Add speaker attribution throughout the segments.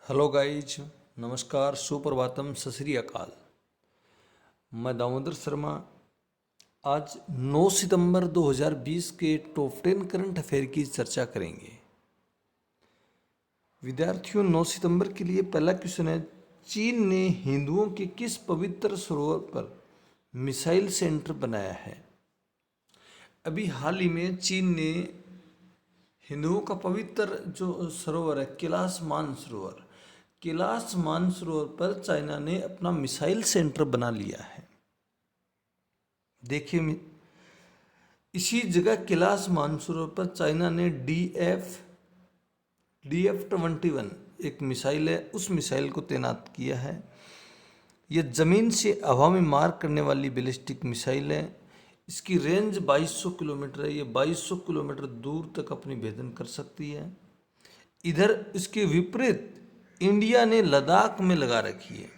Speaker 1: Hello guys, नमस्कार, सुप्रभातम, सत श्री अकाल। मैं दामोदर शर्मा आज 9 सितंबर 2020 के टॉप 10 करंट अफेयर की चर्चा करेंगे। विद्यार्थियों, 9 सितंबर के लिए पहला क्वेश्चन है, चीन ने हिंदुओं के किस पवित्र सरोवर पर मिसाइल सेंटर बनाया है? अभी हाल ही में चीन ने हिंदुओं का पवित्र जो सरोवर है कैलाश मानसरोवर पर चाइना ने अपना मिसाइल सेंटर बना लिया है। देखिए, इसी जगह कैलाश मानसरोवर पर चाइना ने DF-21 एक मिसाइल है, उस मिसाइल को तैनात किया है। यह जमीन से हवा में मार करने वाली बैलिस्टिक मिसाइल है। इसकी रेंज 2200 किलोमीटर है। ये 2200 किलोमीटर दूर तक अपनी भेदन कर सकती है। इधर इसके विपरीत इंडिया ने लद्दाख में लगा रखी है।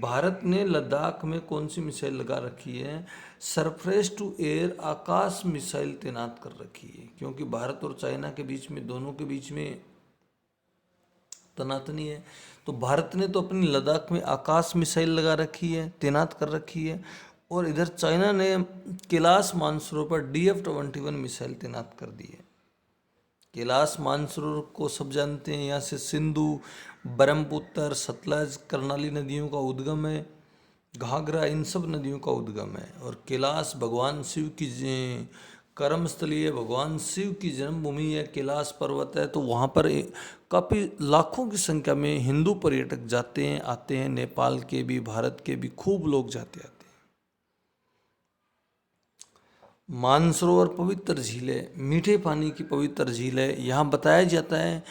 Speaker 1: भारत ने लद्दाख में कौन सी मिसाइल लगा रखी है? Surface to air Akash missile तैनात कर रखी है, क्योंकि भारत और चाइना के बीच में, दोनों के बीच में तनातनी है। तो भारत ने तो अपनी लद्दाख में आकाश मिसाइल लगा रखी है, तैनात कर रखी है, और इधर चाइना ने कैलाश मानसरोवर पर DF-21 मिसाइल तैनात कर दी है। कैलाश मानसरोवर को सब जानते हैं, यहाँ से सिंधु, ब्रह्मपुत्र, सतलज, कर्नाली नदियों का उद्गम है, घाघरा, इन सब नदियों का उद्गम है। और कैलाश भगवान शिव की कर्मस्थली है, भगवान शिव की जन्मभूमि है, कैलाश पर्वत है। तो वहाँ पर काफ़ी लाखों की संख्या में हिंदू पर्यटक जाते हैं, आते हैं। नेपाल के भी, भारत के भी खूब लोग जाते आते हैं। मानसरोवर पवित्र झील है, मीठे पानी की पवित्र झील है। यहाँ बताया जाता है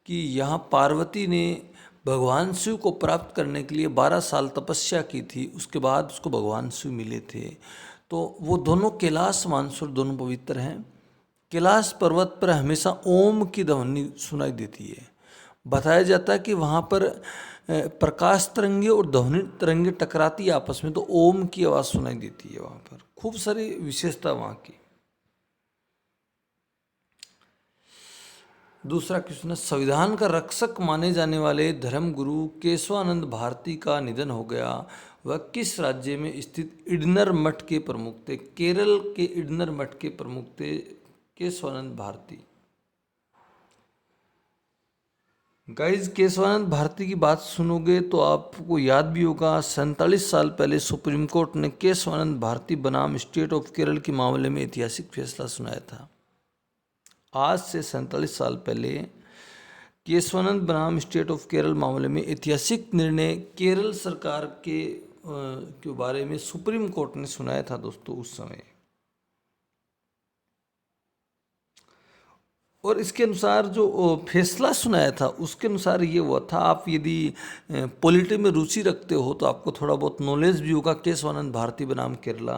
Speaker 1: कि यहाँ पार्वती ने भगवान शिव को प्राप्त करने के लिए 12 साल तपस्या की थी। उसके बाद उसको भगवान शिव मिले थे। तो वो दोनों कैलाश मानसरोवर दोनों पवित्र हैं। कैलाश पर्वत पर हमेशा ओम की ध्वनि सुनाई देती है। बताया जाता है कि वहाँ पर प्रकाश तरंगे और ध्वनि तरंगे टकराती है आपस में, तो ओम की आवाज़ सुनाई देती है। वहाँ पर खूब सारी विशेषता वहाँ की। दूसरा क्वेश्चन है, संविधान का रक्षक माने जाने वाले धर्मगुरु केशवानंद भारती का निधन हो गया। वह किस राज्य में स्थित इडनर मठ के प्रमुख थे? केरल के इडनर मठ के प्रमुख थे केशवानंद भारती। गाइज, केशवानंद भारती की बात सुनोगे तो आपको याद भी होगा, 47 साल पहले सुप्रीम कोर्ट ने केशवानंद भारती बनाम स्टेट ऑफ केरल के मामले में ऐतिहासिक फैसला सुनाया था। आज से 47 साल पहले केशवानंद बनाम स्टेट ऑफ केरल मामले में ऐतिहासिक निर्णय केरल सरकार के बारे में सुप्रीम कोर्ट ने सुनाया था दोस्तों उस समय। और इसके अनुसार जो फैसला सुनाया था, उसके अनुसार ये हुआ था, आप यदि पॉलिटी में रुचि रखते हो तो आपको थोड़ा बहुत नॉलेज भी होगा केशवानंद भारती बनाम केरला,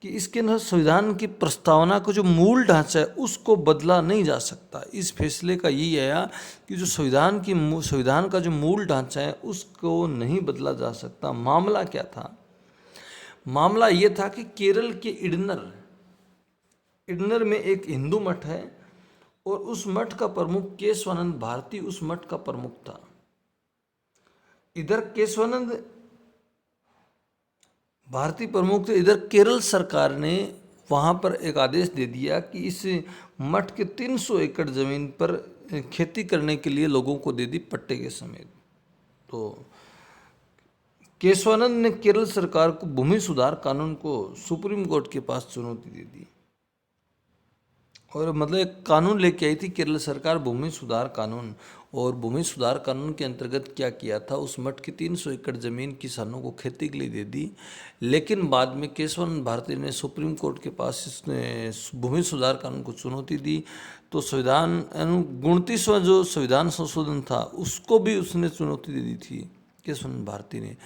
Speaker 1: कि इसके अनुसार संविधान की प्रस्तावना का जो मूल ढांचा है उसको बदला नहीं जा सकता। इस फैसले का यही आया कि जो संविधान का जो मूल ढांचा है उसको नहीं बदला जा सकता। मामला क्या था? मामला ये था कि केरल के इडनर में एक हिंदू मठ है, और उस मठ का प्रमुख केशवानंद भारती उस मठ का प्रमुख था। इधर केशवानंद भारती प्रमुख थे, इधर केरल सरकार ने वहाँ पर एक आदेश दे दिया कि इस मठ के 300 एकड़ जमीन पर खेती करने के लिए लोगों को दे दी पट्टे के समेत। तो केशवानंद ने केरल सरकार को भूमि सुधार कानून को सुप्रीम कोर्ट के पास चुनौती दे दी, और मतलब एक कानून लेके आई थी केरल सरकार, भूमि सुधार कानून। और भूमि सुधार कानून के अंतर्गत क्या किया था, उस मठ की 300 एकड़ जमीन किसानों को खेती के लिए दे दी। लेकिन बाद में केशवानंद भारती ने सुप्रीम कोर्ट के पास इस भूमि सुधार कानून को चुनौती दी। तो संविधान 29वां जो संविधान संशोधन था उसको भी उसने चुनौती दे दी थी केशवानंद भारती ने।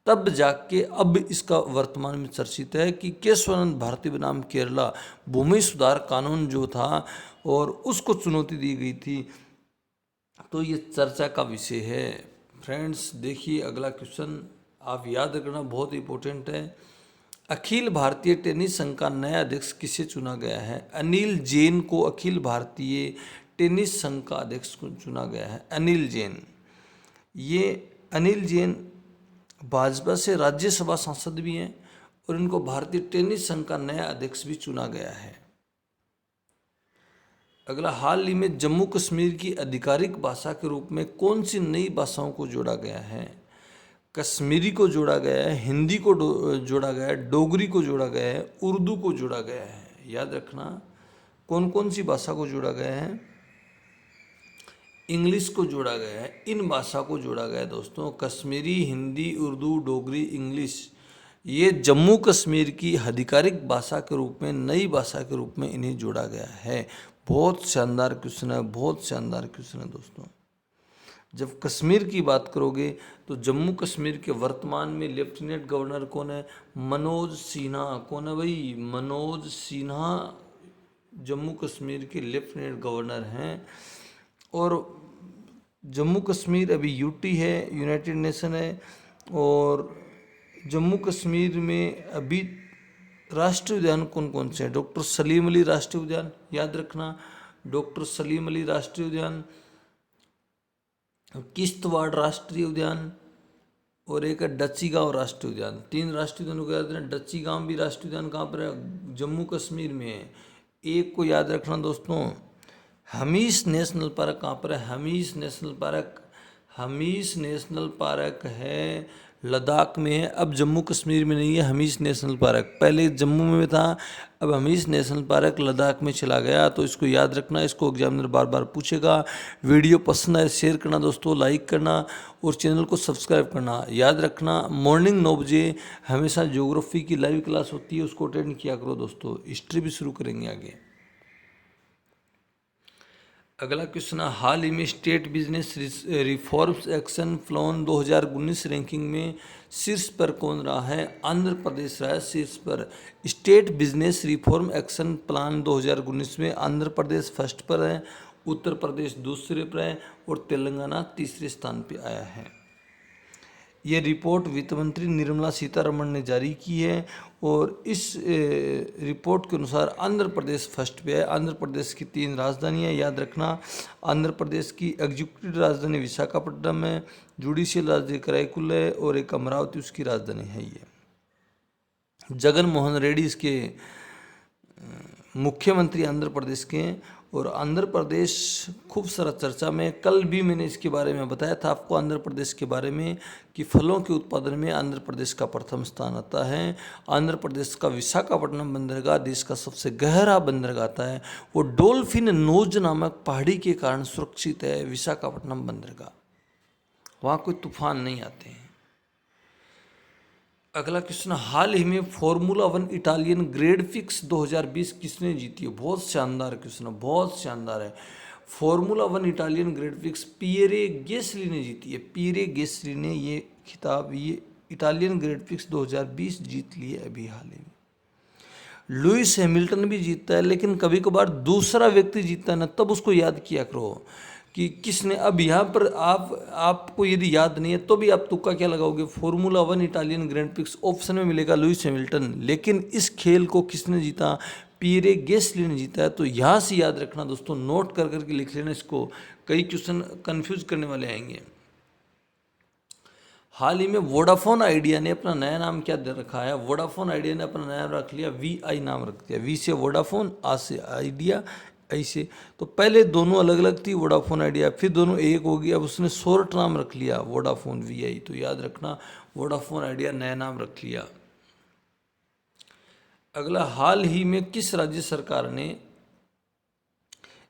Speaker 1: तब जाके अब इसका वर्तमान में चर्चित है कि केशवानंद भारती बनाम केरला भूमि सुधार कानून जो था और उसको चुनौती दी गई थी। तो ये चर्चा का विषय है। फ्रेंड्स, देखिए अगला क्वेश्चन आप याद रखना, बहुत इंपॉर्टेंट है। अखिल भारतीय टेनिस संघ का नया अध्यक्ष किसे चुना गया है? अनिल जैन को अखिल भारतीय टेनिस संघ का अध्यक्ष चुना गया है अनिल जैन। ये अनिल जैन भाजपा से राज्यसभा सांसद भी हैं और इनको भारतीय टेनिस संघ का नया अध्यक्ष भी चुना गया है। अगला, हाल ही में जम्मू कश्मीर की आधिकारिक भाषा के रूप में कौन सी नई भाषाओं को जोड़ा गया है? कश्मीरी को जोड़ा गया है, हिंदी को जोड़ा गया है, डोगरी को जोड़ा गया है, उर्दू को जोड़ा गया है। याद रखना कौन कौन सी भाषा को जोड़ा गया है? इंग्लिश को जोड़ा गया है। इन भाषा को जोड़ा गया है दोस्तों, कश्मीरी, हिंदी, उर्दू, डोगरी, इंग्लिश। ये जम्मू कश्मीर की आधिकारिक भाषा के रूप में, नई भाषा के रूप में इन्हें जोड़ा गया है। बहुत शानदार क्वेश्चन है, बहुत शानदार क्वेश्चन है दोस्तों। जब कश्मीर की बात करोगे तो जम्मू कश्मीर के वर्तमान में लेफ्टिनेंट गवर्नर कौन है? मनोज सिन्हा। कौन है भाई? मनोज सिन्हा जम्मू कश्मीर के लेफ्टिनेंट गवर्नर हैं। और जम्मू कश्मीर अभी यूटी है, यूनाइटेड नेशन है। और जम्मू कश्मीर में अभी राष्ट्रीय उद्यान कौन कौन से हैं? डॉक्टर सलीम अली राष्ट्रीय उद्यान, याद रखना, डॉक्टर सलीम अली राष्ट्रीय उद्यान, किश्तवाड़ राष्ट्रीय उद्यान और एक है डच्ची गांव राष्ट्रीय उद्यान। 3 राष्ट्रीय उद्यानों को याद रखना। डच्ची गांव भी राष्ट्रीय उद्यान कहाँ पर है? जम्मू कश्मीर में है। एक को याद रखना दोस्तों, हमीस नेशनल पार्क कहाँ पर है? हमीस नेशनल पार्क, हमीस नेशनल पार्क है लद्दाख में है। अब जम्मू कश्मीर में नहीं है हमीस नेशनल पार्क, पहले जम्मू में था, अब हमीस नेशनल पार्क लद्दाख में चला गया। तो इसको याद रखना, इसको एग्जामिनर बार बार पूछेगा। वीडियो पसंद आए शेयर करना दोस्तों, लाइक करना और चैनल को सब्सक्राइब करना। याद रखना मॉर्निंग 9 बजे हमेशा ज्योग्राफी की लाइव क्लास होती है, उसको अटेंड किया करो दोस्तों। हिस्ट्री भी शुरू करेंगे आगे। अगला क्वेश्चन है, हाल ही में estate business reforms action plan 2019 ranking में शीर्ष पर कौन रहा है? आंध्र प्रदेश रहा है शीर्ष पर। Estate business reform action plan 2019 में आंध्र प्रदेश फर्स्ट पर है, उत्तर प्रदेश दूसरे पर है और तेलंगाना तीसरे स्थान पर आया है। ये रिपोर्ट वित्त मंत्री निर्मला सीतारमण ने जारी की है और इस रिपोर्ट के अनुसार आंध्र प्रदेश फर्स्ट पे है। आंध्र प्रदेश की 3 राजधानियाँ याद रखना, आंध्र प्रदेश की एग्जीक्यूटिव राजधानी विशाखापट्टनम है, जुडिशियल राजधानी कराईकुल है और एक अमरावती उसकी राजधानी है। ये जगन मोहन रेड्डी इसके मुख्यमंत्री आंध्र प्रदेश के हैं। और आंध्र प्रदेश खूब सारा चर्चा में, कल भी मैंने इसके बारे में बताया था आपको आंध्र प्रदेश के बारे में कि फलों के उत्पादन में आंध्र प्रदेश का प्रथम स्थान आता है। आंध्र प्रदेश का विशाखापट्टनम बंदरगाह देश का सबसे गहरा बंदरगाह आता है। वो डोल्फिन नोज नामक पहाड़ी के कारण सुरक्षित है विशाखापट्टनम बंदरगाह, वहाँ कोई तूफान नहीं आते हैं। अगला क्वेश्चन, हाल ही में फॉर्मूला 1 इटालियन ग्रेड फिक्स 2020 किसने जीती है? बहुत शानदार क्वेश्चन है, बहुत शानदार है। Formula 1 Italian grand prix Pierre Gasly ने जीती है। पियरे गेसली ने ये खिताब, ये इटालियन ग्रेड फिक्स 2020 जीत लिए अभी हाल ही में। लुइस हैमिल्टन भी जीतता है, लेकिन कभी कभार दूसरा व्यक्ति जीतता है ना, तब उसको याद किया करो कि किसने। अब यहाँ पर आपको यदि याद नहीं है तो भी आप तुक्का क्या लगाओगे? Formula 1 Italian grand prix option में मिलेगा लुइस हैमिल्टन, लेकिन इस खेल को किसने जीता? पियरे गेसली ने जीता है। तो यहाँ से याद रखना दोस्तों, नोट कर करके लिख लेना इसको, कई क्वेश्चन कंफ्यूज करने वाले आएंगे। हाल ही में वोडाफोन आइडिया ने अपना नया नाम क्या दे रखा है? वोडाफोन आइडिया ने अपना नया रख लिया VI नाम रख दिया। वी से वोडाफोन, आ से आइडिया, ऐसे। तो पहले दोनों अलग अलग थी वोडाफोन आइडिया, फिर दोनों एक हो गई, अब उसने शॉर्ट नाम रख लिया वोडाफोन VI। तो याद रखना वोडाफोन आइडिया नया नाम रख लिया। अगला, हाल ही में किस राज्य सरकार ने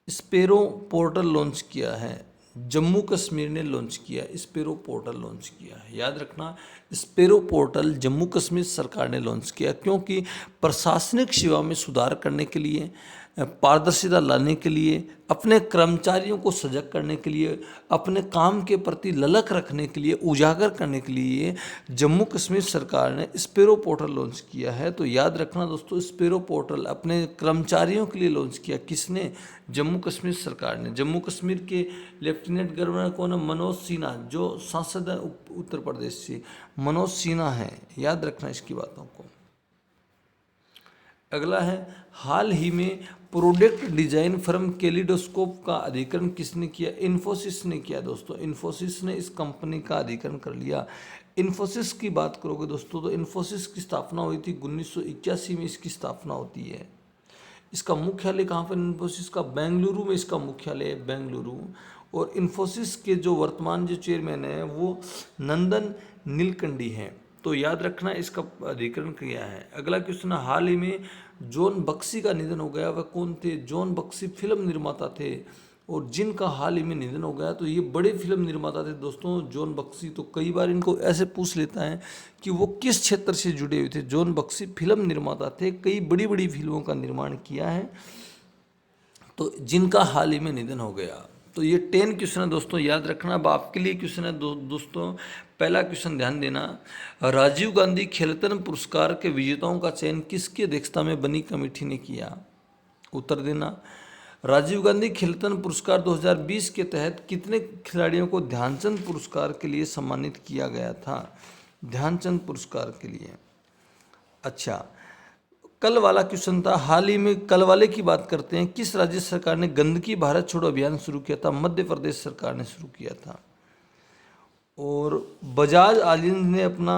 Speaker 1: स्पेरो पोर्टल लॉन्च किया है? जम्मू कश्मीर ने लॉन्च किया, स्पेरो पोर्टल लॉन्च किया है। याद रखना स्पेरो पोर्टल जम्मू कश्मीर सरकार ने लॉन्च किया, क्योंकि प्रशासनिक सेवा में सुधार करने के लिए, पारदर्शिता लाने के लिए, अपने कर्मचारियों को सजग करने के लिए, अपने काम के प्रति ललक रखने के लिए, उजागर करने के लिए जम्मू कश्मीर सरकार ने स्पेरो पोर्टल लॉन्च किया है। तो याद रखना दोस्तों, स्पेरो पोर्टल अपने कर्मचारियों के लिए लॉन्च किया। किसने? जम्मू कश्मीर सरकार ने। जम्मू कश्मीर के लेफ्टिनेंट गवर्नर कौन है? मनोज सिन्हा, जो सांसद है उत्तर प्रदेश से, मनोज सिन्हा हैं। याद रखना इसकी बातों को। अगला है, हाल ही में प्रोडक्ट डिजाइन फर्म कैलिडोस्कोप का अधिग्रहण किसने किया? इन्फोसिस ने किया दोस्तों। इन्फोसिस ने इस कंपनी का अधिग्रहण कर लिया। इन्फोसिस की बात करोगे दोस्तों तो इन्फोसिस की स्थापना हुई थी 1981 में, इसकी स्थापना होती है। इसका मुख्यालय कहाँ पर? इन्फोसिस का बेंगलुरु में इसका मुख्यालय है, बेंगलुरु। और इन्फोसिस के जो वर्तमान जो चेयरमैन है वो नंदन नीलकंठी हैं। तो याद रखना इसका अधिग्रहण किया है। अगला क्वेश्चन, हाल ही में जॉन बक्सी का निधन हो गया। वह कौन थे? जॉन बक्सी फिल्म निर्माता थे और जिनका हाल ही में निधन हो गया। तो ये बड़े फिल्म निर्माता थे दोस्तों जॉन बक्सी। तो कई बार इनको ऐसे पूछ लेता है कि वो किस क्षेत्र से जुड़े हुए थे। जॉन बक्सी फिल्म निर्माता थे, कई बड़ी बड़ी फिल्मों का निर्माण किया है, तो जिनका हाल ही में निधन हो गया। तो ये 10 क्वेश्चन है दोस्तों, याद रखना। अब आपके लिए क्वेश्चन है दोस्तों। पहला क्वेश्चन ध्यान देना, राजीव गांधी खेलरत्न पुरस्कार के विजेताओं का चयन किसकी अध्यक्षता में बनी कमेटी ने किया? उत्तर देना। राजीव गांधी खेलरत्न पुरस्कार 2020 के तहत कितने खिलाड़ियों को ध्यानचंद पुरस्कार के लिए सम्मानित किया गया था? ध्यानचंद पुरस्कार के लिए। अच्छा, कल वाला क्वेश्चन था, हाल ही में कल वाले की बात करते हैं। किस राज्य सरकार ने गंदगी भारत छोड़ो अभियान शुरू किया था? मध्य प्रदेश सरकार ने शुरू किया था। और बजाज आलिंज ने अपना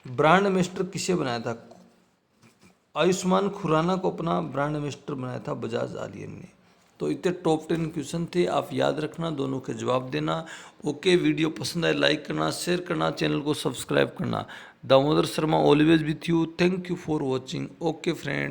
Speaker 1: ब्रांड एम्बेसडर किसे बनाया था? आयुष्मान खुराना को अपना ब्रांड एम्बेसडर बनाया था बजाज आलियन ने। तो इतने टॉप 10 क्वेश्चन थे, आप याद रखना, दोनों के जवाब देना। ओके, वीडियो पसंद आए लाइक करना, शेयर करना, चैनल को सब्सक्राइब करना। Damodar Sharma always with you. Thank you for watching. Okay friend.